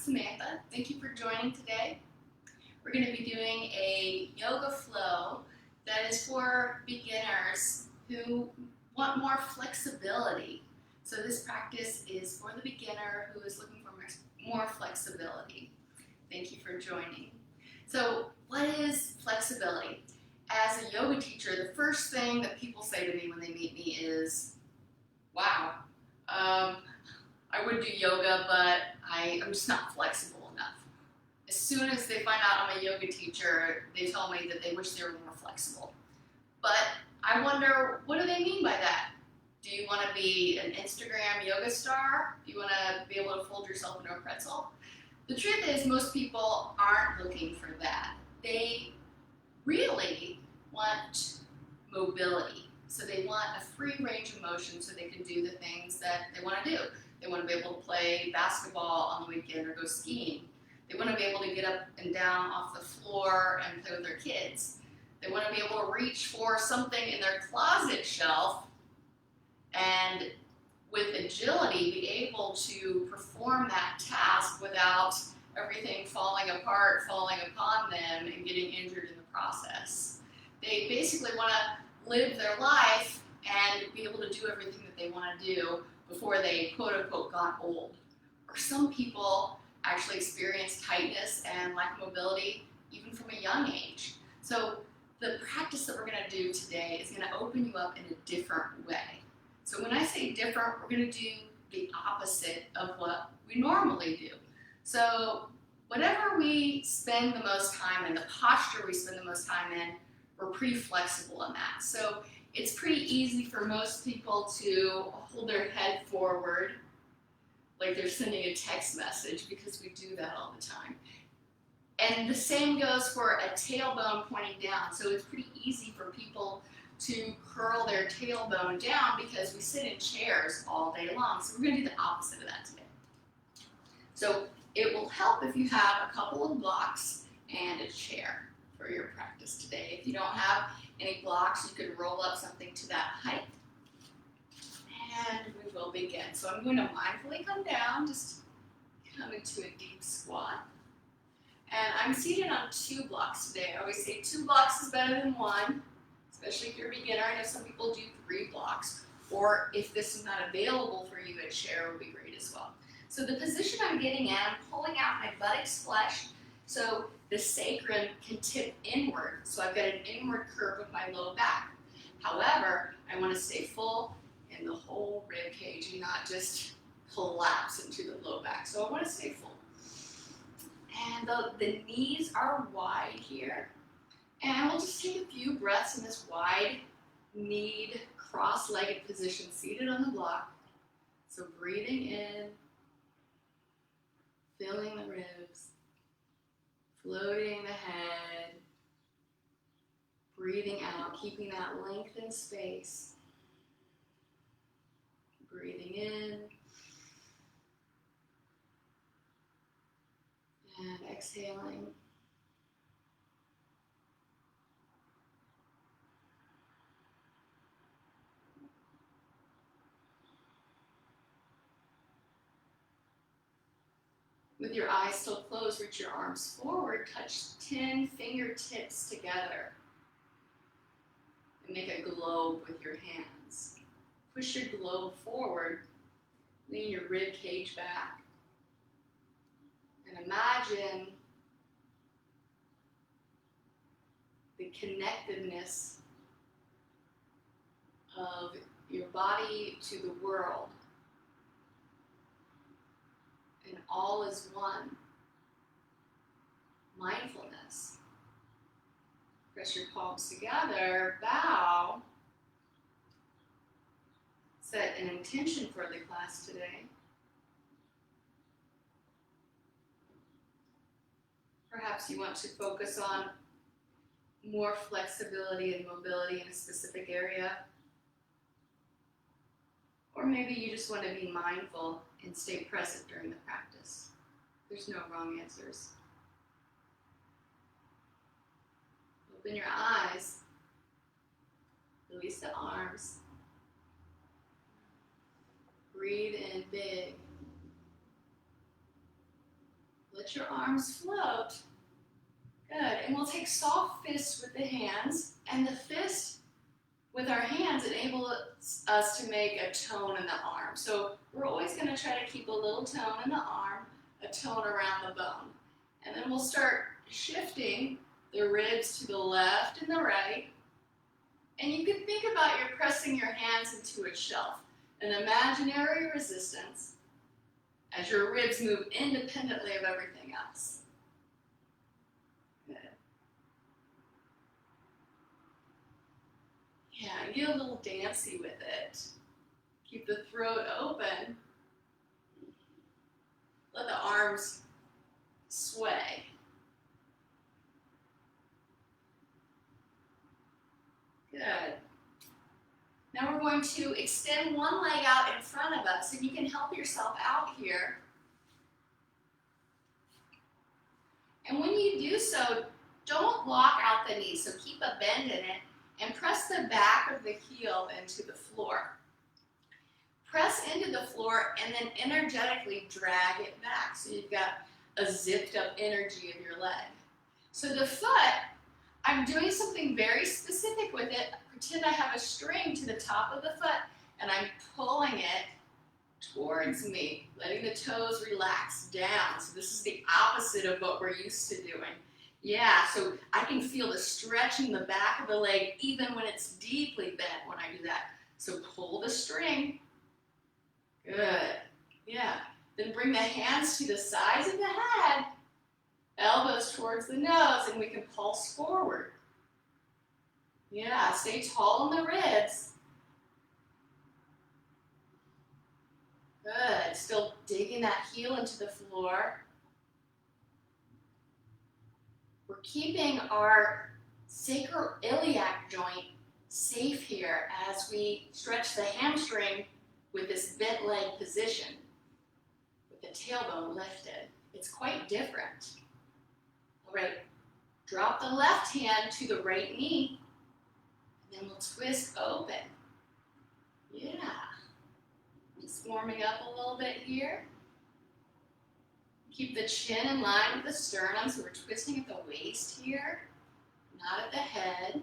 Samantha. Thank you for joining today. We're going to be doing a yoga flow that is for beginners who want more flexibility. So this practice is for the beginner who is looking for more flexibility. Thank you for joining. So what is flexibility? As a yoga teacher, the first thing that people say to me when they meet me is, wow, I would do yoga, but I'm just not flexible enough. As soon as they find out I'm a yoga teacher, they tell me that they wish they were more flexible. But I wonder, what do they mean by that? Do you want to be an Instagram yoga star? Do you want to be able to fold yourself into a pretzel? The truth is, most people aren't looking for that. They really want mobility. So they want a free range of motion so they can do the things that they want to do. They want to be able to play basketball on the weekend or go skiing. They want to be able to get up and down off the floor and play with their kids. They want to be able to reach for something in their closet shelf and with agility be able to perform that task without everything falling apart, falling upon them, and getting injured in the process. They basically want to live their life and be able to do everything that they want to do before they quote-unquote got old. Or some people actually experience tightness and lack of mobility even from a young age. So the practice that we're going to do today is going to open you up in a different way. So when I say different, we're going to do the opposite of what we normally do. So whatever we spend the most time in, the posture we spend the most time in, we're pretty flexible in that. So it's pretty easy for most people to hold their head forward like they're sending a text message, because we do that all the time. And the same goes for a tailbone pointing down. So it's pretty easy for people to curl their tailbone down because we sit in chairs all day long. So we're going to do the opposite of that today. So it will help if you have a couple of blocks and a chair for your practice today. If you don't have any blocks, you can roll up something to that height. And we will begin. So I'm going to mindfully come down, just come into a deep squat. And I'm seated on 2 blocks today. I always say 2 blocks is better than 1, especially if you're a beginner. I know some people do 3 blocks. Or if this is not available for you, a chair would be great as well. So the position I'm getting in, I'm pulling out my buttocks flush so the sacrum can tip inward. So I've got an inward curve of my low back. However, I want to stay full in the whole rib cage and not just collapse into the low back. So I want to stay full. And the knees are wide here. And we'll just take a few breaths in this wide kneed, cross-legged position, seated on the block. So breathing in, filling the ribs, floating the head, breathing out, keeping that lengthened space. Breathing in and exhaling. With your eyes still closed, reach your arms forward, touch 10 fingertips together, and make a globe with your hands. Push your globe forward, lean your rib cage back, and imagine the connectedness of your body to the world. And all is one. Mindfulness. Press your palms together, bow. Set an intention for the class today. Perhaps you want to focus on more flexibility and mobility in a specific area. Or maybe you just want to be mindful and stay present during the practice. There's no wrong answers. Open your eyes. Release the arms. Breathe in big. Let your arms float. Good. And we'll take soft fists with the hands, and the fist with our hands enables us to make a tone in the arm. So we're always going to try to keep a little tone in the arm, a tone around the bone. And then we'll start shifting the ribs to the left and the right. And you can think about you're pressing your hands into a shelf, an imaginary resistance as your ribs move independently of everything else. Good. Yeah, get a little dancey with it. Keep the throat open. Let the arms sway. Good. Now we're going to extend one leg out in front of us, and you can help yourself out here. And when you do so, don't lock out the knee, so keep a bend in it, and press the back of the heel into the floor. Press into the floor and then energetically drag it back, so you've got a zipped up energy of your leg. So the foot, I'm doing something very specific with it. Pretend I have a string to the top of the foot, and I'm pulling it towards me, letting the toes relax down. So this is the opposite of what we're used to doing. Yeah, so I can feel the stretch in the back of the leg even when it's deeply bent when I do that. So pull the string. Good. Yeah. Then bring the hands to the sides of the head, elbows towards the nose, and we can pulse forward. Yeah, stay tall in the ribs. Good. Still digging that heel into the floor. We're keeping our sacroiliac joint safe here as we stretch the hamstring with this bent leg position, with the tailbone lifted. It's quite different. All right, drop the left hand to the right knee, and then we'll twist open. Yeah. Just warming up a little bit here. Keep the chin in line with the sternum, so we're twisting at the waist here, not at the head.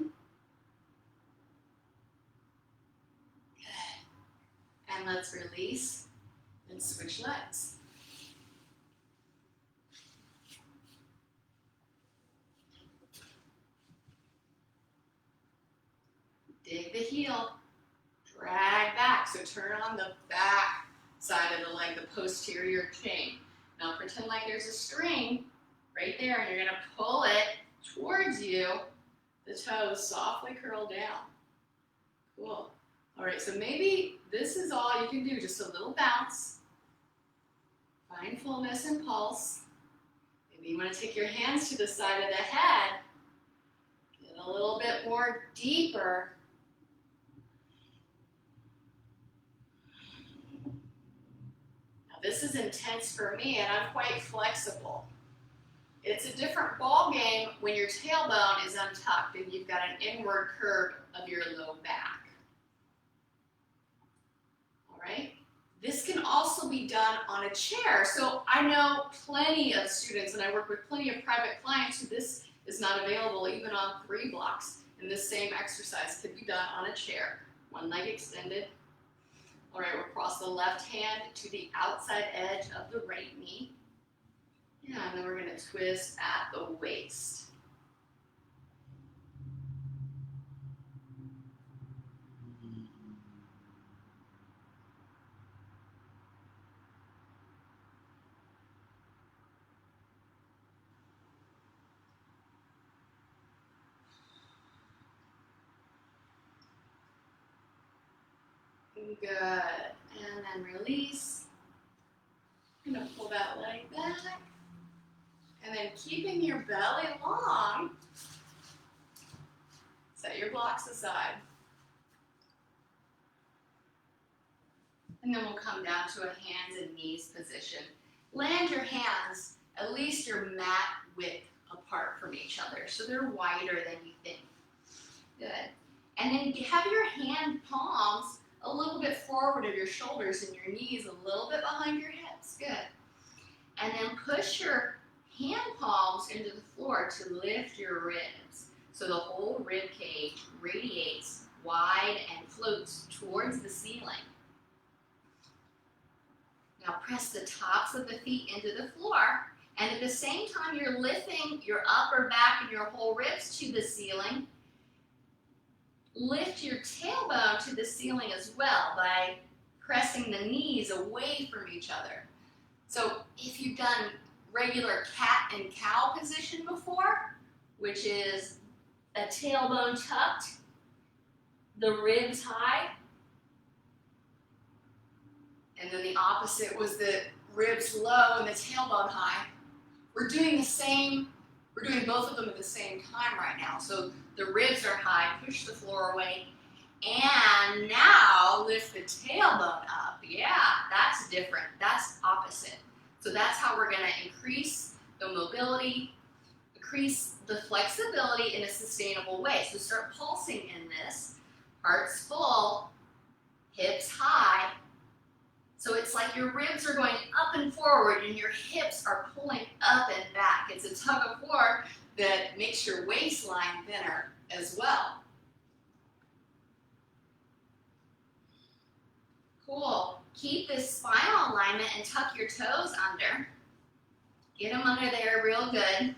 Good. And let's release and switch legs. Dig the heel, drag back. So turn on the back side of the leg, the posterior chain. Now pretend like there's a string right there, and you're gonna pull it towards you. The toes softly curl down. Cool. All right, so maybe this is all you can do, just a little bounce. Find fullness and pulse. Maybe you wanna take your hands to the side of the head. Get a little bit more deeper. This is intense for me, and I'm quite flexible. It's a different ball game when your tailbone is untucked and you've got an inward curve of your low back. All right? This can also be done on a chair. So I know plenty of students, and I work with plenty of private clients who this is not available even on 3 blocks. And this same exercise could be done on a chair. One leg extended. All right, we'll cross the left hand to the outside edge of the right knee. Yeah, and then we're going to twist at the waist. Good. And then release. I'm going to pull that leg back. And then keeping your belly long, set your blocks aside. And then we'll come down to a hands and knees position. Land your hands at least your mat width apart from each other, so they're wider than you think. Good. And then have your hand palms a little bit forward of your shoulders and your knees a little bit behind your hips. Good. And then push your hand palms into the floor to lift your ribs. So the whole rib cage radiates wide and floats towards the ceiling. Now press the tops of the feet into the floor, and at the same time you're lifting your upper back and your whole ribs to the ceiling, lift your tailbone to the ceiling as well by pressing the knees away from each other. So if you've done regular cat and cow position before, which is a tailbone tucked, the ribs high, and then the opposite was the ribs low and the tailbone high. We're doing the same, we're doing both of them at the same time right now. So the ribs are high, push the floor away, and now lift the tailbone up. Yeah, that's different, that's opposite. So that's how we're gonna increase the mobility, increase the flexibility in a sustainable way. So start pulsing in this, heart's full, hips high. So it's like your ribs are going up and forward and your hips are pulling up and back. It's a tug of war that makes your waistline thinner as well. Cool. Keep this spinal alignment and tuck your toes under. Get them under there real good.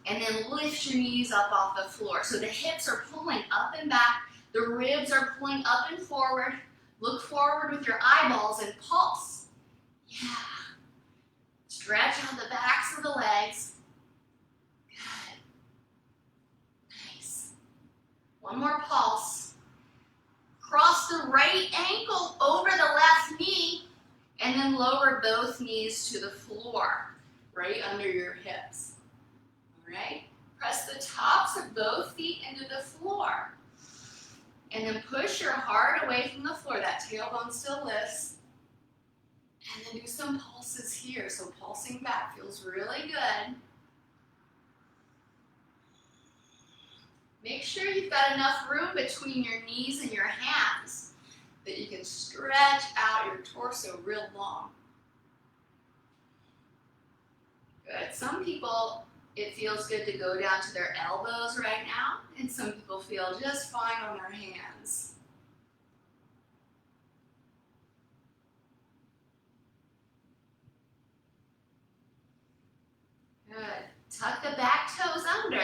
And then lift your knees up off the floor. So the hips are pulling up and back. The ribs are pulling up and forward. Look forward with your eyeballs and pulse. Yeah. Stretch out the backs of the legs. Good. Nice. One more pulse. Cross the right ankle over the left knee and then lower both knees to the floor, right under your hips. All right? Press the tops of both feet into the floor. And then push your heart away from the floor. That tailbone still lifts. And then do some pulses here. So pulsing back feels really good. Make sure you've got enough room between your knees and your hands that you can stretch out your torso real long. Good. Some people, it feels good to go down to their elbows right now, and some people feel just fine on their hands. Good. Tuck the back toes under.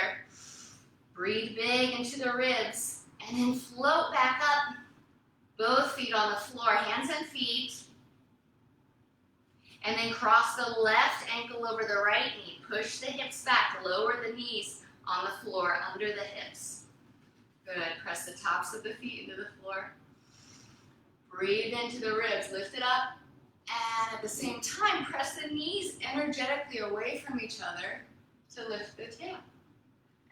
Breathe big into the ribs, and then float back up. Both feet on the floor, hands and feet. And then cross the left ankle over the right knee. Push the hips back, lower the knees on the floor under the hips. Good, press the tops of the feet into the floor. Breathe into the ribs, lift it up. And at the same time, press the knees energetically away from each other to lift the tail.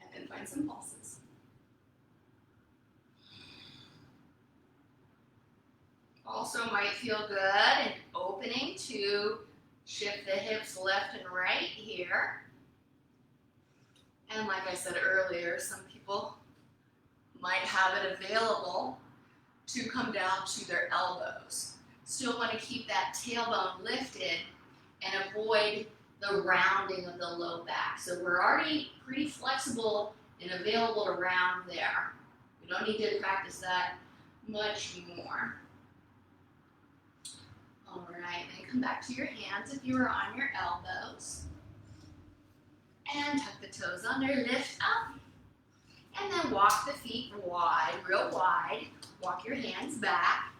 And then find some pulses. Also might feel good and opening to shift the hips left and right here. And like I said earlier, some people might have it available to come down to their elbows. Still want to keep that tailbone lifted and avoid the rounding of the low back. So we're already pretty flexible and available to round there. We don't need to practice that much more. All right, then come back to your hands if you are on your elbows. And tuck the toes under, lift up. And then walk the feet wide, real wide. Walk your hands back,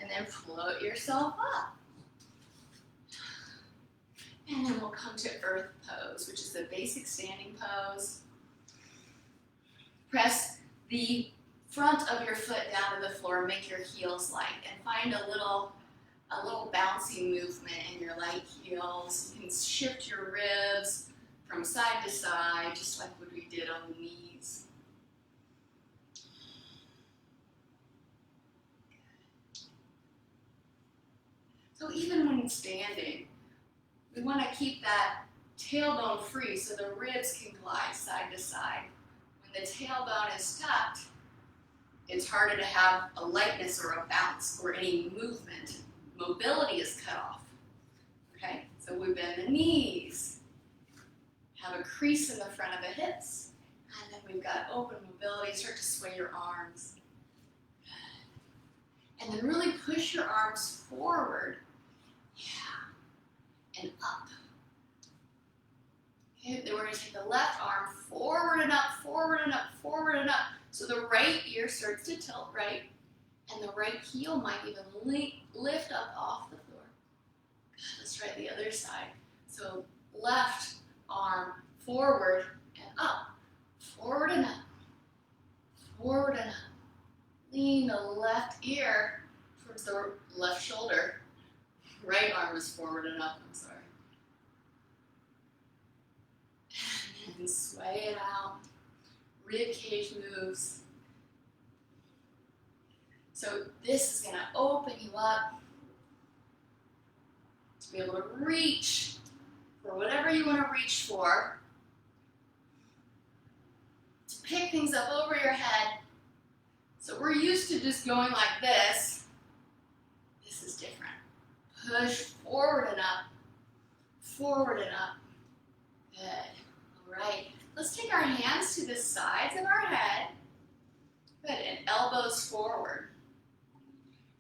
and then float yourself up. And then we'll come to earth pose, which is the basic standing pose. Press the front of your foot down to the floor, make your heels light, and find a little bouncy movement in your light heels. You can shift your ribs from side to side, just like what we did on the knees. So even when standing, we want to keep that tailbone free so the ribs can glide side to side. When the tailbone is tucked, it's harder to have a lightness or a bounce or any movement. Mobility is cut off. Okay, so we bend the knees crease in the front of the hips. And then we've got open mobility. Start to sway your arms. And then really push your arms forward. Yeah. And up. Okay, then we're going to take the left arm forward and up, forward and up, forward and up. So the right ear starts to tilt right. And the right heel might even lift up off the floor. Good. Let's try the other side. So left arm forward and up. Forward and up. Forward and up. Lean the left ear towards the left shoulder. Right arm is forward and up, I'm sorry. And then sway it out. Rib cage moves. So this is going to open you up to be able to reach for whatever you want to reach for. To pick things up over your head. So we're used to just going like this. This is different. Push forward and up. Forward and up. Good. All right. Let's take our hands to the sides of our head. Good. And elbows forward.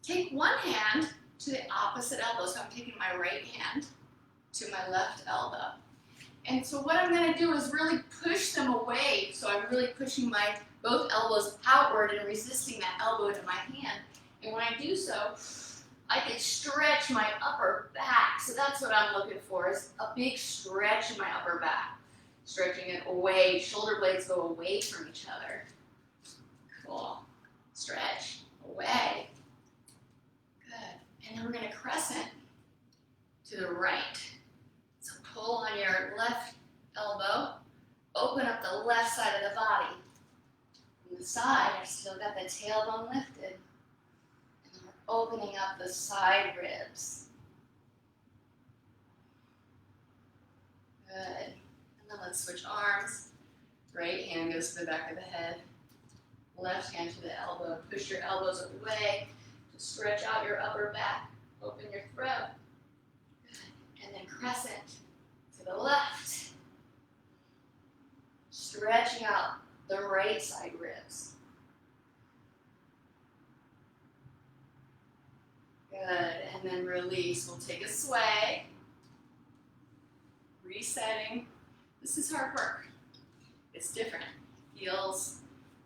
Take one hand to the opposite elbow. So I'm taking my right hand to my left elbow. And so what I'm going to do is really push them away. So I'm really pushing my both elbows outward and resisting that elbow to my hand. And when I do so, I can stretch my upper back. So that's what I'm looking for, is a big stretch in my upper back. Stretching it away. Shoulder blades go away from each other. Cool. Stretch. Away. Good. And then we're going to crescent to the right. So pull on your left elbow. Open up the left side of the body. On the side, I've still got the tailbone lifted. And then we're opening up the side ribs. Good. And then let's switch arms. Right hand goes to the back of the head. Left hand to the elbow. Push your elbows away to stretch out your upper back. Open your throat. Good. And then crescent to the left. Stretching out the right side ribs. Good. And then release. We'll take a sway. Resetting. This is hard work. It's different. Feels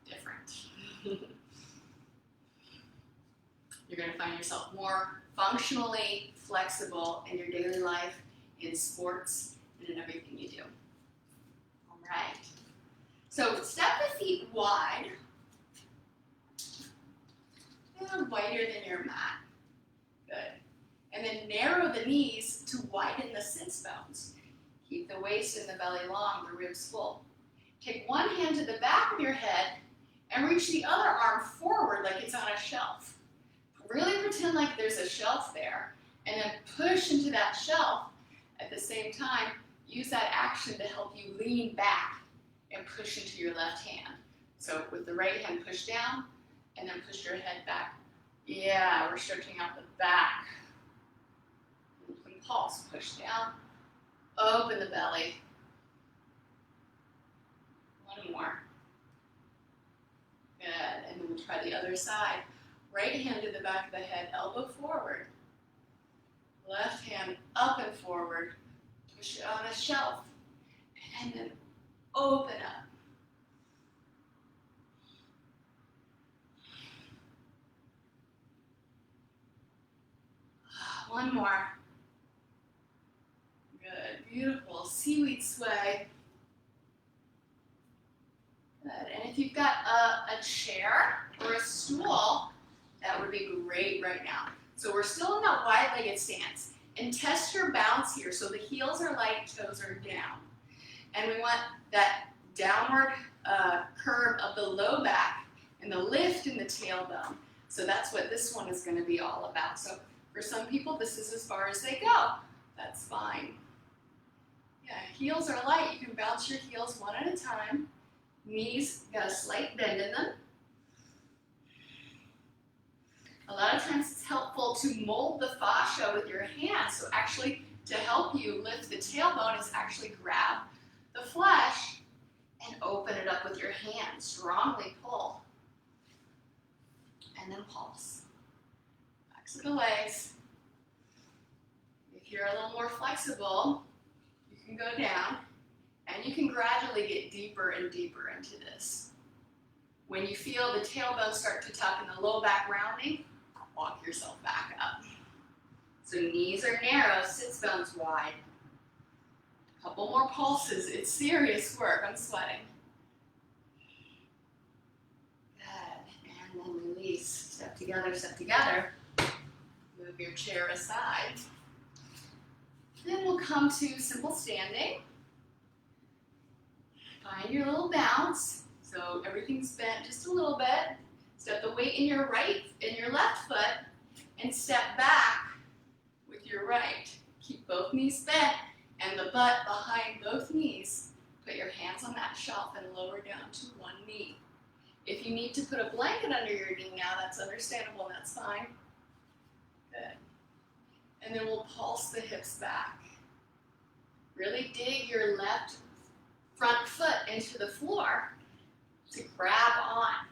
different. You're going to find yourself more functionally flexible in your daily life, in sports, and in everything you do. All right. So step the feet wide and wider than your mat. Good. And then narrow the knees to widen the sits bones. Keep the waist and the belly long, the ribs full. Take one hand to the back of your head and reach the other arm forward like it's on a shelf. Really pretend like there's a shelf there, and then push into that shelf. At the same time, use that action to help you lean back and push into your left hand. So with the right hand, push down, and then push your head back. Yeah, we're stretching out the back. And pulse, push down, open the belly. One more. Good, and then we'll try the other side. Right hand to the back of the head, elbow forward. Left hand up and forward. Push it on a shelf. And then open up. One more. Good, beautiful. Seaweed sway. Good, and if you've got a chair or a stool, that would be great right now. So we're still in that wide-legged stance. And test your bounce here. So the heels are light, toes are down. And we want that downward curve of the low back and the lift in the tailbone. So that's what this one is going to be all about. So for some people, this is as far as they go. That's fine. Yeah, heels are light. You can bounce your heels one at a time. Knees got a slight bend in them. A lot of times it's helpful to mold the fascia with your hands. So actually, to help you lift the tailbone is actually grab the the flesh and open it up with your hands. Strongly pull. And then pulse. Backs of the legs. If you're a little more flexible, you can go down and you can gradually get deeper and deeper into this. When you feel the tailbone start to tuck and the low back rounding, walk yourself back up. So knees are narrow, sits bones wide. A couple more pulses. It's serious work. I'm sweating. Good. And then release. Step together, step together. Move your chair aside. Then we'll come to simple standing. Find your little bounce. So everything's bent just a little bit. Step the weight in your left foot and step back with your right. Keep both knees bent and the butt behind both knees. Put your hands on that shelf and lower down to one knee. If you need to put a blanket under your knee now, that's understandable and that's fine. Good. And then we'll pulse the hips back. Really dig your left front foot into the floor to grab on.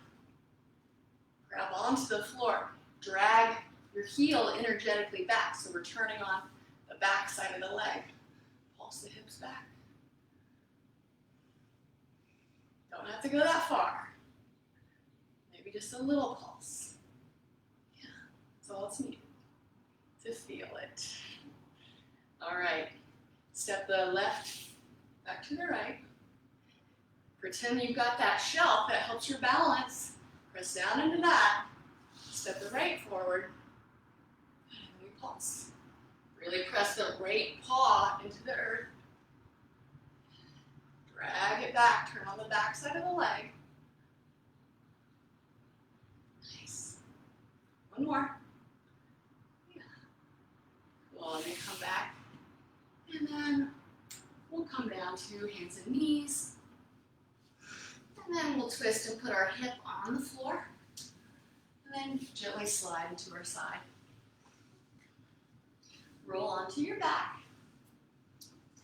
Grab onto the floor. Drag your heel energetically back. So we're turning on the back side of the leg. Pulse the hips back. Don't have to go that far. Maybe just a little pulse. Yeah, that's all it's needed to feel it. All right. Step the left back to the right. Pretend you've got that shelf that helps your balance. Press down into that. Step the right forward. And we pulse. Really press the right paw into the earth. Drag it back. Turn on the back side of the leg. Nice. One more. Yeah. Cool. And then come back. And then we'll come down to hands and knees. And then we'll twist and put our hip on the floor. And then gently slide into our side. Roll onto your back.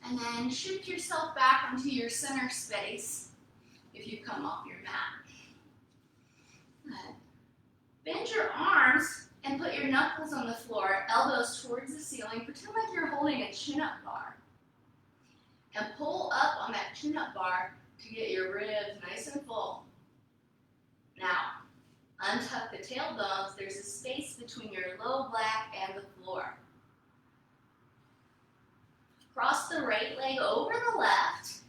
And then shift yourself back onto your center space if you come off your mat. Good. Bend your arms and put your knuckles on the floor, elbows towards the ceiling. Pretend like you're holding a chin-up bar. And pull up on that chin-up bar to get your ribs nice and full. Now, untuck the tailbones. There's a space between your low back and the floor. Cross the right leg over the left.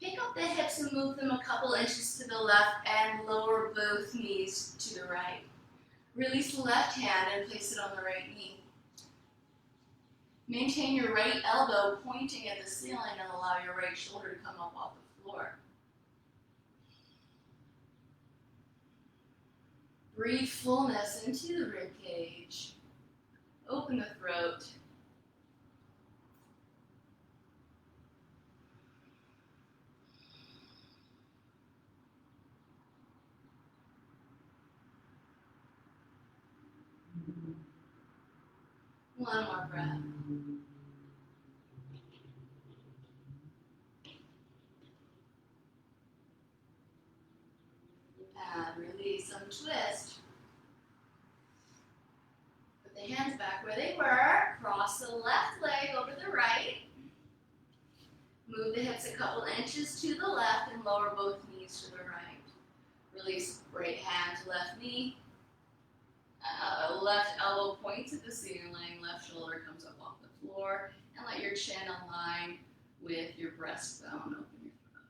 Pick up the hips and move them a couple inches to the left and lower both knees to the right. Release the left hand and place it on the right knee. Maintain your right elbow pointing at the ceiling and allow your right shoulder to come up off the floor. Breathe fullness into the rib cage. Open the throat. One more breath. And release, untwist. Put the hands back where they were. Cross the left leg over the right. Move the hips a couple inches to the left and lower both knees to the right. Release right hand to left knee. Left elbow points at the ceiling, left shoulder comes up off the floor, and let your chin align with your breastbone. Open your throat.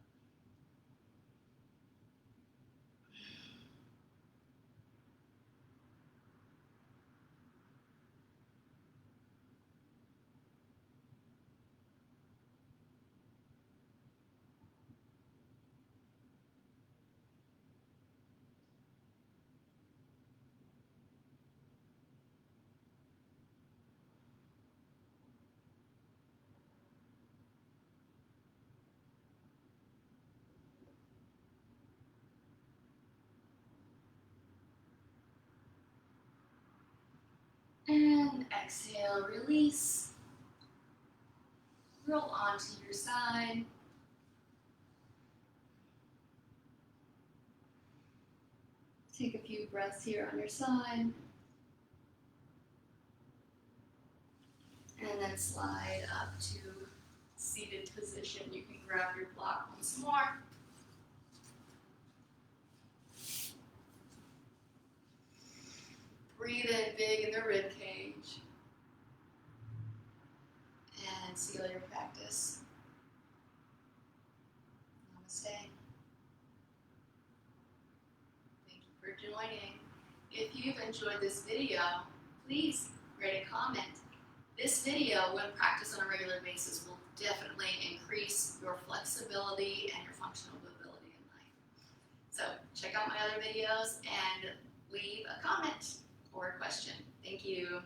And exhale, release. Roll onto your side. Take a few breaths here on your side. And then slide up to seated position. You can grab your block once more. Breathe in big in the rib cage. And seal your practice. Namaste. Thank you for joining. If you've enjoyed this video, please rate a comment. This video, when practiced on a regular basis, will definitely increase your flexibility and your functional ability in life. So check out my other videos and leave a comment or a question. Thank you.